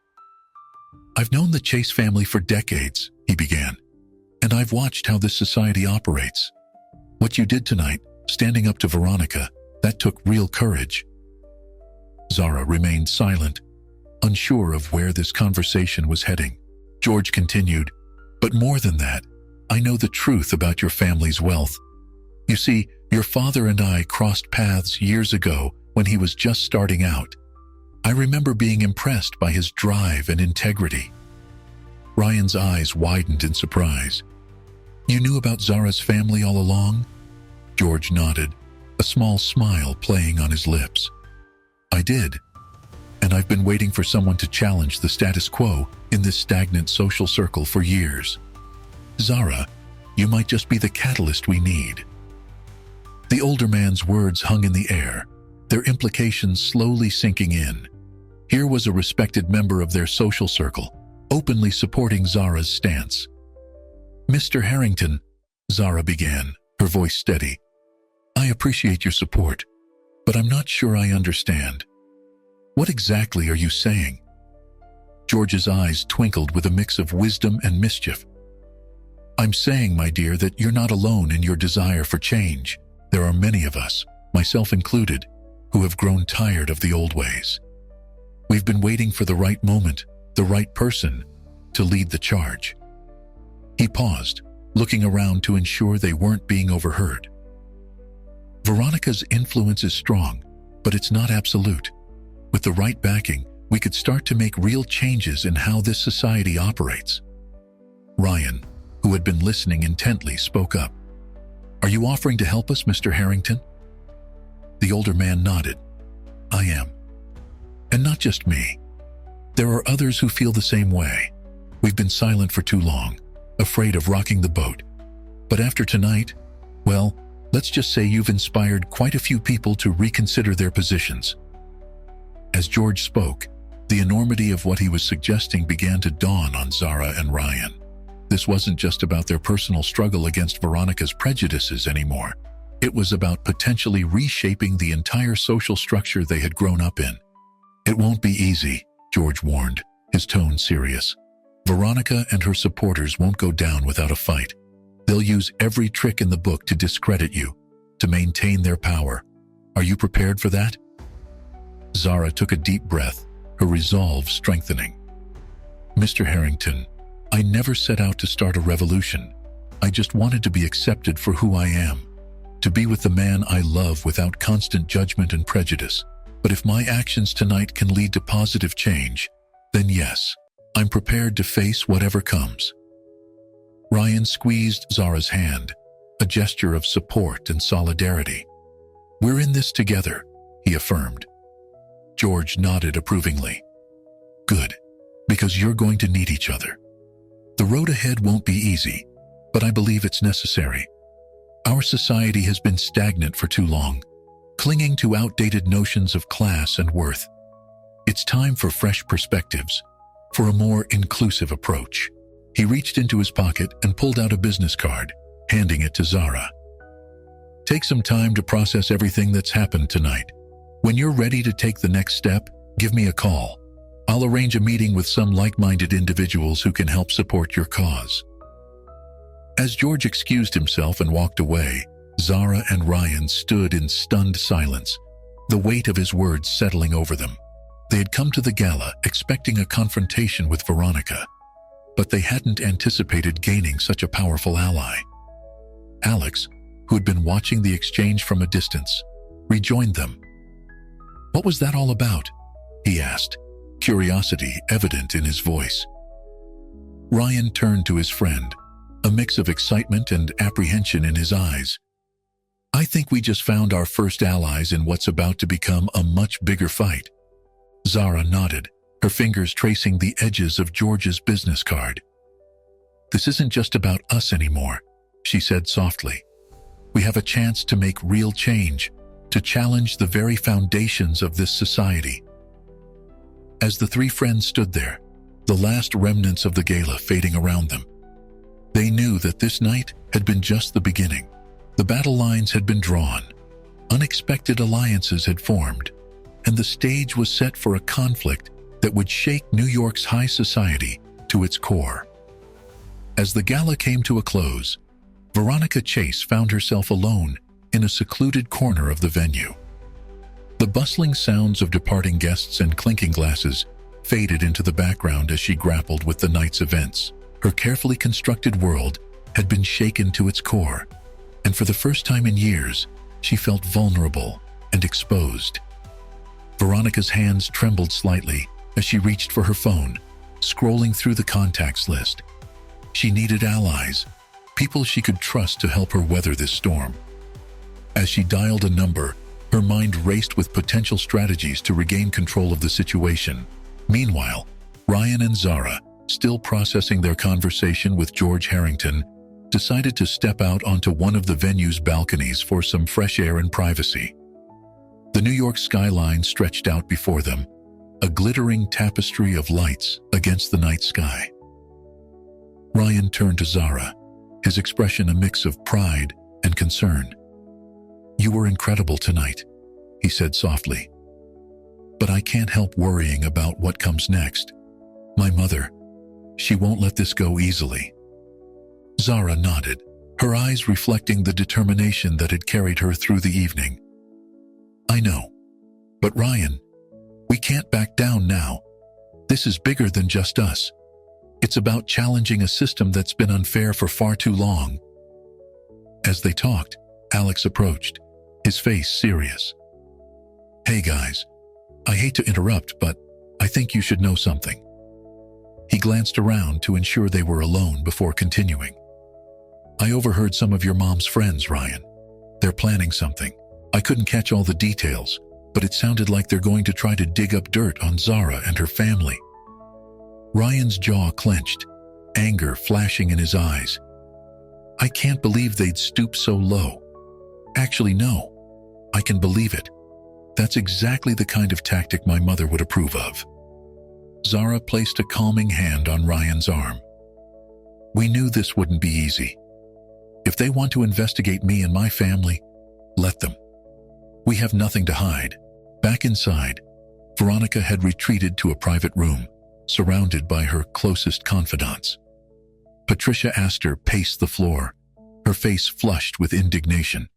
"I've known the Chase family for decades," he began, "and I've watched how this society operates. What you did tonight, standing up to Veronica, that took real courage." Zara remained silent, unsure of where this conversation was heading. George continued, "But more than that, I know the truth about your family's wealth. You see, your father and I crossed paths years ago when he was just starting out. I remember being impressed by his drive and integrity." Ryan's eyes widened in surprise. "You knew about Zara's family all along?" George nodded, a small smile playing on his lips. "I did. And I've been waiting for someone to challenge the status quo in this stagnant social circle for years. Zara, you might just be the catalyst we need." The older man's words hung in the air, their implications slowly sinking in. Here was a respected member of their social circle, openly supporting Zara's stance. "Mr. Harrington," Zara began, her voice steady, "I appreciate your support, but I'm not sure I understand. What exactly are you saying?" George's eyes twinkled with a mix of wisdom and mischief. "I'm saying, my dear, that you're not alone in your desire for change. There are many of us, myself included, who have grown tired of the old ways. We've been waiting for the right moment, the right person, to lead the charge." He paused, looking around to ensure they weren't being overheard. "Veronica's influence is strong, but it's not absolute. With the right backing, we could start to make real changes in how this society operates." Ryan, who had been listening intently, spoke up. "Are you offering to help us, Mr. Harrington?" The older man nodded. "I am. And not just me. There are others who feel the same way. We've been silent for too long, afraid of rocking the boat. But after tonight, well, Let's just say you've inspired quite a few people to reconsider their positions." As George spoke, the enormity of what he was suggesting began to dawn on Zara and Ryan. This wasn't just about their personal struggle against Veronica's prejudices anymore. It was about potentially reshaping the entire social structure they had grown up in. "It won't be easy," George warned, his tone serious. "Veronica and her supporters won't go down without a fight. They'll use every trick in the book to discredit you, to maintain their power. Are you prepared for that?" Zara took a deep breath, her resolve strengthening. "Mr. Harrington, I never set out to start a revolution. I just wanted to be accepted for who I am, to be with the man I love without constant judgment and prejudice. But if my actions tonight can lead to positive change, then yes, I'm prepared to face whatever comes." Ryan squeezed Zara's hand, a gesture of support and solidarity. "We're in this together," he affirmed. George nodded approvingly. "Good, because you're going to need each other. The road ahead won't be easy, but I believe it's necessary. Our society has been stagnant for too long, clinging to outdated notions of class and worth. It's time for fresh perspectives, for a more inclusive approach." He reached into his pocket and pulled out a business card, handing it to Zara. "Take some time to process everything that's happened tonight. When you're ready to take the next step, give me a call. I'll arrange a meeting with some like-minded individuals who can help support your cause." As George excused himself and walked away, Zara and Ryan stood in stunned silence, the weight of his words settling over them. They had come to the gala expecting a confrontation with Veronica, but they hadn't anticipated gaining such a powerful ally. Alex, who had been watching the exchange from a distance, rejoined them. "What was that all about?" he asked, curiosity evident in his voice. Ryan turned to his friend, a mix of excitement and apprehension in his eyes. "I think we just found our first allies in what's about to become a much bigger fight." Zara nodded, her fingers tracing the edges of George's business card. "This isn't just about us anymore," she said softly. "We have a chance to make real change, to challenge the very foundations of this society." As the three friends stood there, the last remnants of the gala fading around them, they knew that this night had been just the beginning. The battle lines had been drawn, unexpected alliances had formed, and the stage was set for a conflict that would shake New York's high society to its core. As the gala came to a close, Veronica Chase found herself alone in a secluded corner of the venue. The bustling sounds of departing guests and clinking glasses faded into the background as she grappled with the night's events. Her carefully constructed world had been shaken to its core, and for the first time in years, she felt vulnerable and exposed. Veronica's hands trembled slightly as she reached for her phone, scrolling through the contacts list. She needed allies, people she could trust to help her weather this storm. As she dialed a number, her mind raced with potential strategies to regain control of the situation. Meanwhile, Ryan and Zara, still processing their conversation with George Harrington, decided to step out onto one of the venue's balconies for some fresh air and privacy. The New York skyline stretched out before them, a glittering tapestry of lights against the night sky. Ryan turned to Zara, his expression a mix of pride and concern. "You were incredible tonight," he said softly. "But I can't help worrying about what comes next. My mother, she won't let this go easily." Zara nodded, her eyes reflecting the determination that had carried her through the evening. "I know. But Ryan, we can't back down now. This is bigger than just us. It's about challenging a system that's been unfair for far too long." As they talked, Alex approached, his face serious. "Hey guys, I hate to interrupt, but I think you should know something." He glanced around to ensure they were alone before continuing. "I overheard some of your mom's friends, Ryan. They're planning something. I couldn't catch all the details, but it sounded like they're going to try to dig up dirt on Zara and her family." Ryan's jaw clenched, anger flashing in his eyes. "I can't believe they'd stoop so low." Actually, no. I can believe it. That's exactly the kind of tactic my mother would approve of. Zara placed a calming hand on Ryan's arm. We knew this wouldn't be easy. If they want to investigate me and my family, let them. We have nothing to hide. Back inside, Veronica had retreated to a private room, surrounded by her closest confidants. Patricia Astor paced the floor, her face flushed with indignation.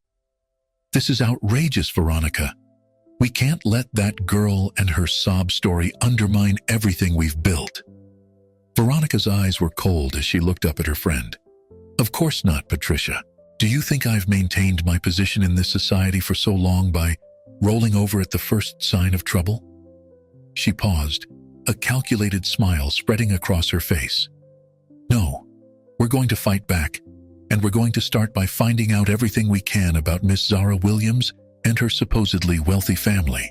This is outrageous, Veronica. We can't let that girl and her sob story undermine everything we've built. Veronica's eyes were cold as she looked up at her friend. Of course not, Patricia. Do you think I've maintained my position in this society for so long by rolling over at the first sign of trouble? She paused, a calculated smile spreading across her face. No, we're going to fight back, and we're going to start by finding out everything we can about Miss Zara Williams and her supposedly wealthy family.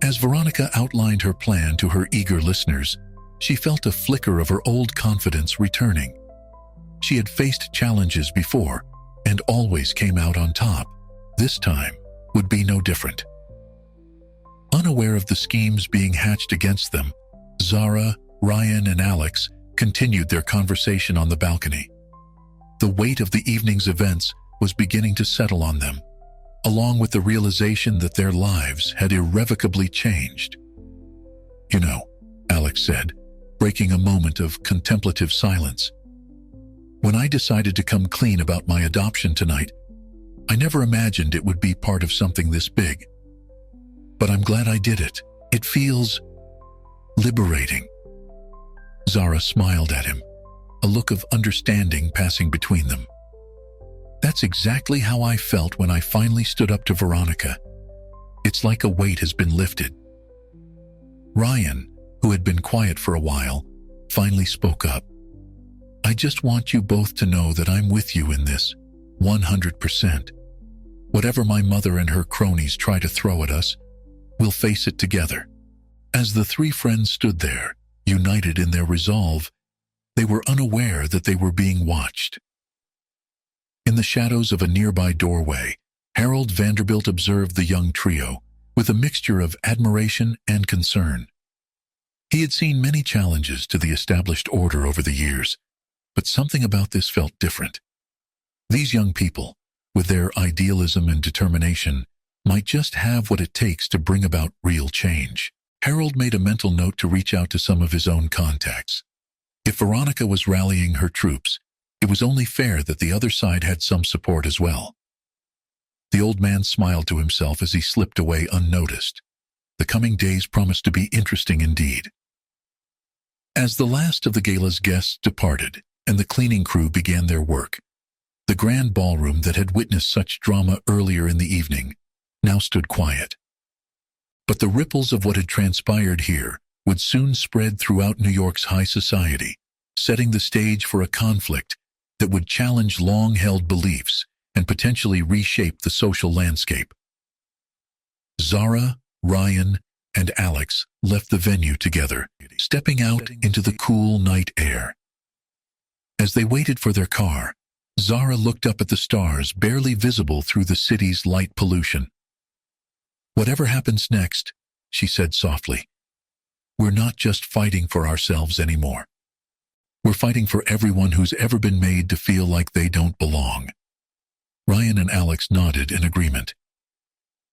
As Veronica outlined her plan to her eager listeners, she felt a flicker of her old confidence returning. She had faced challenges before and always came out on top. This time would be no different. Unaware of the schemes being hatched against them, Zara, Ryan, and Alex continued their conversation on the balcony. The weight of the evening's events was beginning to settle on them, along with the realization that their lives had irrevocably changed. You know, Alex said, breaking a moment of contemplative silence. When I decided to come clean about my adoption tonight, I never imagined it would be part of something this big. But I'm glad I did it. It feels liberating. Zara smiled at him, a look of understanding passing between them. That's exactly how I felt when I finally stood up to Veronica. It's like a weight has been lifted. Ryan, who had been quiet for a while, finally spoke up. I just want you both to know that I'm with you in this, 100%. Whatever my mother and her cronies try to throw at us, we'll face it together. As the three friends stood there, united in their resolve, they were unaware that they were being watched. In the shadows of a nearby doorway, Harold Vanderbilt observed the young trio with a mixture of admiration and concern. He had seen many challenges to the established order over the years, but something about this felt different. These young people, with their idealism and determination, might just have what it takes to bring about real change. Harold made a mental note to reach out to some of his own contacts. If Veronica was rallying her troops, it was only fair that the other side had some support as well. The old man smiled to himself as he slipped away unnoticed. The coming days promised to be interesting indeed. As the last of the gala's guests departed and the cleaning crew began their work, the grand ballroom that had witnessed such drama earlier in the evening now stood quiet. But the ripples of what had transpired here would soon spread throughout New York's high society, setting the stage for a conflict that would challenge long-held beliefs and potentially reshape the social landscape. Zara, Ryan, and Alex left the venue together, stepping out into the cool night air. As they waited for their car, Zara looked up at the stars barely visible through the city's light pollution. Whatever happens next, she said softly, we're not just fighting for ourselves anymore. We're fighting for everyone who's ever been made to feel like they don't belong. Ryan and Alex nodded in agreement.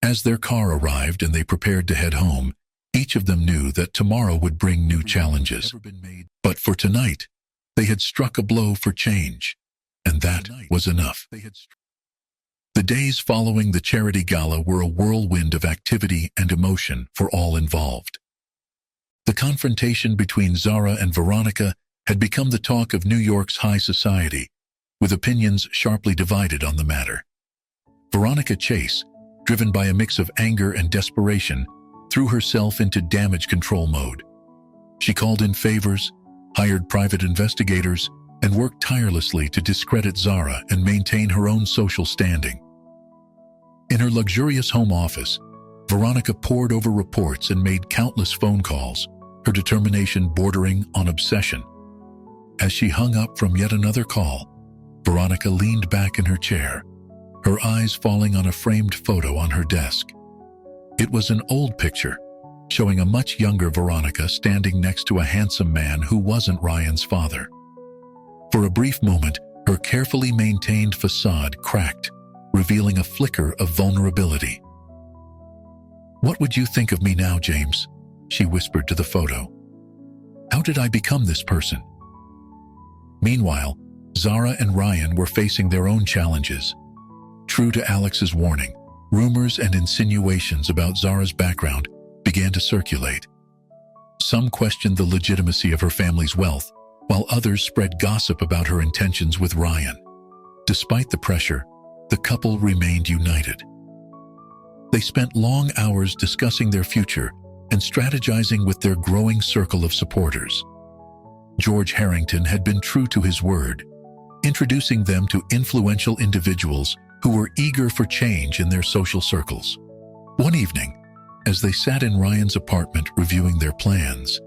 As their car arrived and they prepared to head home, each of them knew that tomorrow would bring new challenges. But for tonight, they had struck a blow for change, and that was enough. The days following the charity gala were a whirlwind of activity and emotion for all involved. The confrontation between Zara and Veronica had become the talk of New York's high society, with opinions sharply divided on the matter. Veronica Chase, driven by a mix of anger and desperation, threw herself into damage control mode. She called in favors, hired private investigators, and worked tirelessly to discredit Zara and maintain her own social standing. In her luxurious home office, Veronica pored over reports and made countless phone calls, her determination bordering on obsession. As she hung up from yet another call, Veronica leaned back in her chair, her eyes falling on a framed photo on her desk. It was an old picture, showing a much younger Veronica standing next to a handsome man who wasn't Ryan's father. For a brief moment, her carefully maintained facade cracked, revealing a flicker of vulnerability. "What would you think of me now, James?" she whispered to the photo. "How did I become this person?" Meanwhile, Zara and Ryan were facing their own challenges. True to Alex's warning, rumors and insinuations about Zara's background began to circulate. Some questioned the legitimacy of her family's wealth, while others spread gossip about her intentions with Ryan. Despite the pressure, the couple remained united. They spent long hours discussing their future and strategizing with their growing circle of supporters. George Harrington had been true to his word, introducing them to influential individuals who were eager for change in their social circles. One evening, as they sat in Ryan's apartment reviewing their plans,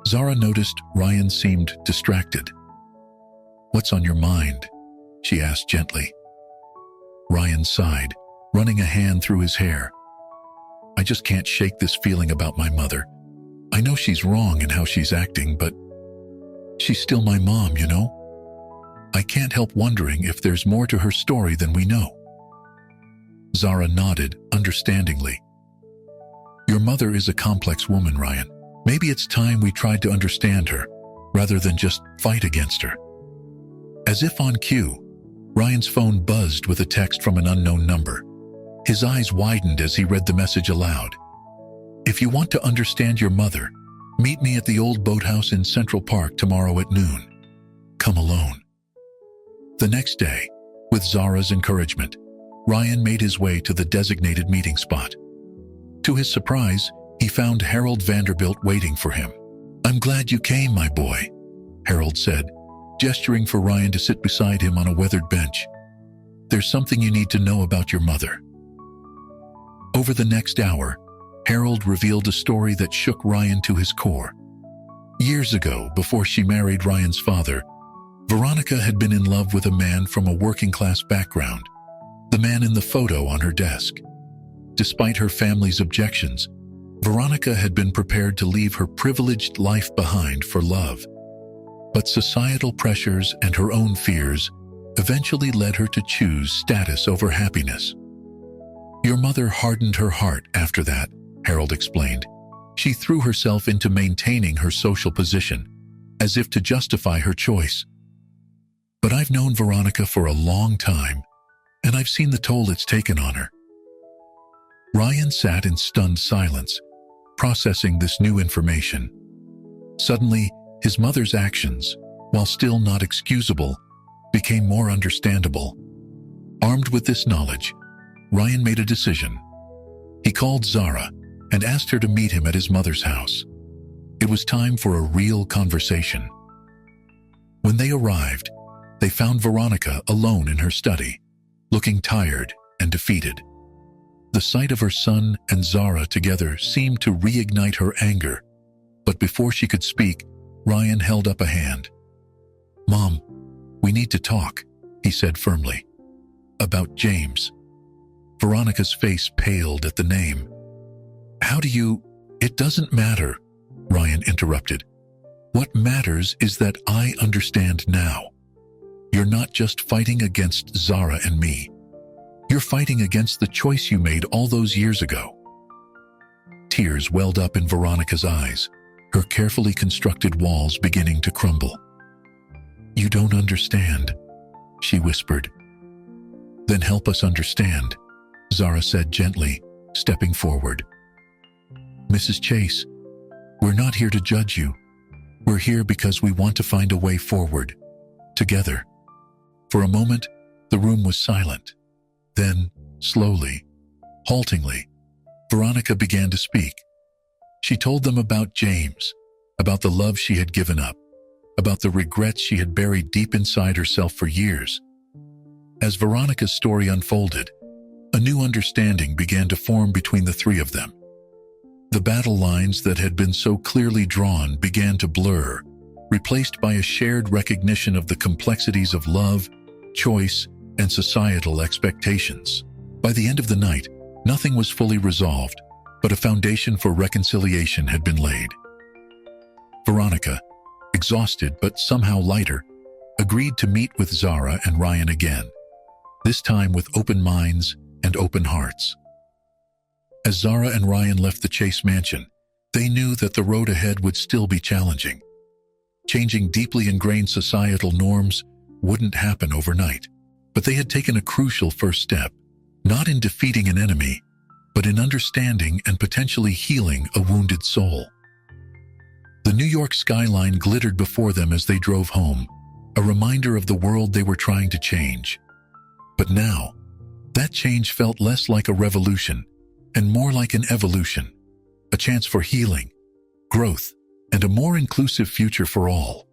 Zara noticed Ryan seemed distracted. "What's on your mind?" she asked gently. Ryan sighed, running a hand through his hair. "I just can't shake this feeling about my mother. I know she's wrong in how she's acting, but she's still my mom, you know? I can't help wondering if there's more to her story than we know." Zara nodded understandingly. "Your mother is a complex woman, Ryan. Maybe it's time we tried to understand her, rather than just fight against her." As if on cue, Ryan's phone buzzed with a text from an unknown number. His eyes widened as he read the message aloud. "If you want to understand your mother, meet me at the old boathouse in Central Park tomorrow at noon. Come alone." The next day, with Zara's encouragement, Ryan made his way to the designated meeting spot. To his surprise, he found Harold Vanderbilt waiting for him. "I'm glad you came, my boy," Harold said, gesturing for Ryan to sit beside him on a weathered bench. "There's something you need to know about your mother." Over the next hour, Harold revealed a story that shook Ryan to his core. Years ago, before she married Ryan's father, Veronica had been in love with a man from a working-class background, the man in the photo on her desk. Despite her family's objections, Veronica had been prepared to leave her privileged life behind for love. But societal pressures and her own fears eventually led her to choose status over happiness. "Your mother hardened her heart after that," Harold explained. "She threw herself into maintaining her social position, as if to justify her choice. But I've known Veronica for a long time, and I've seen the toll it's taken on her." Ryan sat in stunned silence, processing this new information. Suddenly, his mother's actions, while still not excusable, became more understandable. Armed with this knowledge, Ryan made a decision. He called Zara and asked her to meet him at his mother's house. It was time for a real conversation. When they arrived, they found Veronica alone in her study, looking tired and defeated. The sight of her son and Zara together seemed to reignite her anger, but before she could speak, Ryan held up a hand. "Mom, we need to talk," he said firmly. "About James." Veronica's face paled at the name. "How do you—" "It doesn't matter," Ryan interrupted. "What matters is that I understand now. You're not just fighting against Zara and me. You're fighting against the choice you made all those years ago." Tears welled up in Veronica's eyes, her carefully constructed walls beginning to crumble. "You don't understand," she whispered. "Then help us understand," Zara said gently, stepping forward. "Mrs. Chase, we're not here to judge you. We're here because we want to find a way forward, together." For a moment, the room was silent. Then, slowly, haltingly, Veronica began to speak. She told them about James, about the love she had given up, about the regrets she had buried deep inside herself for years. As Veronica's story unfolded, a new understanding began to form between the three of them. The battle lines that had been so clearly drawn began to blur, replaced by a shared recognition of the complexities of love, choice, and societal expectations. By the end of the night, nothing was fully resolved, but a foundation for reconciliation had been laid. Veronica, exhausted but somehow lighter, agreed to meet with Zara and Ryan again, this time with open minds and open hearts. As Zara and Ryan left the Chase mansion, they knew that the road ahead would still be challenging. Changing deeply ingrained societal norms wouldn't happen overnight, but they had taken a crucial first step, not in defeating an enemy, but in understanding and potentially healing a wounded soul. The New York skyline glittered before them as they drove home, a reminder of the world they were trying to change. But now, that change felt less like a revolution and more like an evolution, a chance for healing, growth, and a more inclusive future for all.